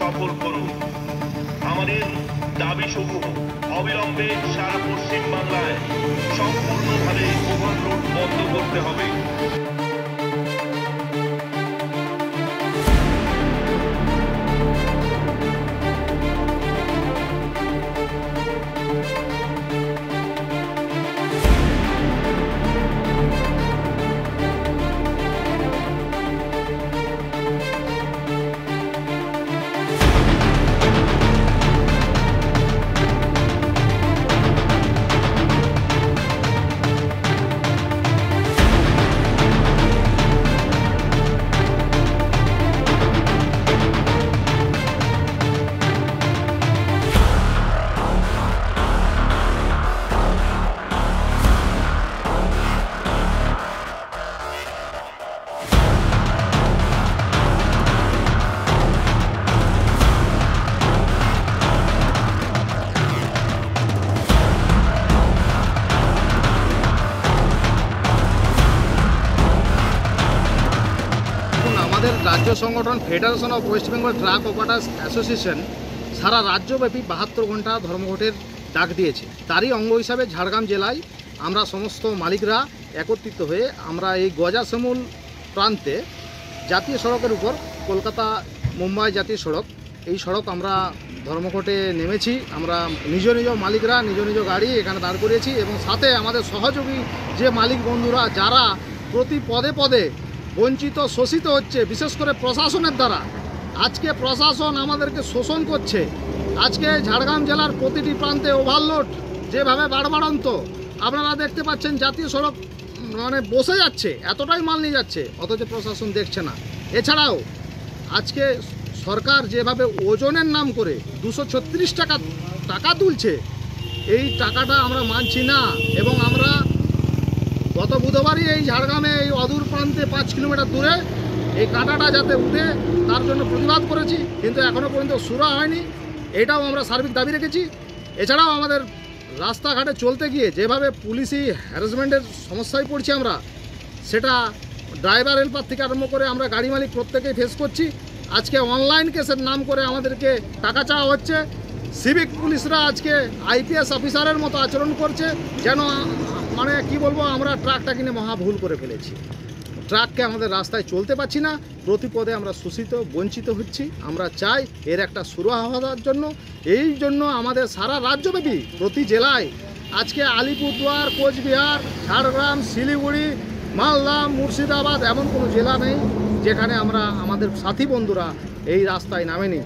সফল করুন। আমাদের দাবিসমূহ অবিলম্বে সারা পশ্চিম বাংলায় সম্পূর্ণভাবে ওভারলোড বন্ধ করতে হবে। রাজ্য সংগঠন federation of West Bengal truck operators association সারা রাজ্যব্যাপী 72 ঘন্টা ধর্মঘটের ডাক দিয়েছে। তারই অঙ্গ হিসাবে ঝাড়গ্রাম জেলায় আমরা সমস্ত মালিকরা একত্রিত হয়ে আমরা এই গজাসমূল প্রান্তে জাতীয় সড়কের উপর কলকাতা মুম্বাই জাতীয় সড়ক, এই সড়ক আমরা ধর্মঘটে নেমেছি। আমরা নিজ নিজ মালিকরা নিজ নিজ গাড়ি এখানে দাঁড় করিয়েছি এবং সাথে আমাদের সহযোগী যে মালিক বন্ধুরা যারা প্রতি পদে পদে বঞ্চিত শোষিত হচ্ছে, বিশেষ করে প্রশাসনের দ্বারা। আজকে প্রশাসন আমাদেরকে শোষণ করছে। আজকে ঝাড়গ্রাম জেলার প্রতিটি প্রান্তে ওভারলোড যেভাবে বাড়বাড়ন্ত আপনারা দেখতে পাচ্ছেন, জাতীয় সড়ক মানে বসে যাচ্ছে, এতটাই মাল নিয়ে যাচ্ছে, অথচ প্রশাসন দেখছে না। এছাড়াও আজকে সরকার যেভাবে ওজনের নাম করে 236 টাকা তুলছে, এই টাকাটা আমরা মানছি না। এবং আমরা গত বুধবারই এই ঝাড়গ্রামে এই অদূর প্রান্তে 5 কিলোমিটার দূরে এই কাঁটাটা যাতে উঠে তার জন্য প্রতিবাদ করেছি, কিন্তু এখনও পর্যন্ত শুরু হয়নি। এটাও আমরা সার্বিক দাবি রেখেছি। এছাড়াও আমাদের রাস্তাঘাটে চলতে গিয়ে যেভাবে পুলিশি হ্যারাসমেন্টের সমস্যায় পড়ছি আমরা, সেটা ড্রাইভার হেল্পার থেকে আরম্ভ করে আমরা গাড়ি মালিক প্রত্যেকেই ফেস করছি। আজকে অনলাইন কেসের নাম করে আমাদেরকে টাকা চাওয়া হচ্ছে। সিভিক পুলিশরা আজকে আইপিএস অফিসারের মতো আচরণ করছে, যেন মানে কি বলবো, আমরা ট্রাকটা কিনে মহা ভুল করে ফেলেছি। ট্রাককে আমাদের রাস্তায় চলতে পারছি না, প্রতিপদে আমরা শোষিত বঞ্চিত হচ্ছি। আমরা চাই এর একটা শুরু হওয়ার জন্য। এই জন্য আমাদের সারা রাজ্যব্যাপী প্রতি জেলায় আজকে আলিপুরদুয়ার, কোচবিহার, ঝাড়গ্রাম, শিলিগুড়ি, মালদা, মুর্শিদাবাদ এমন কোনো জেলা নেই যেখানে আমরা আমাদের সাথী বন্ধুরা এই রাস্তায় নামেনি।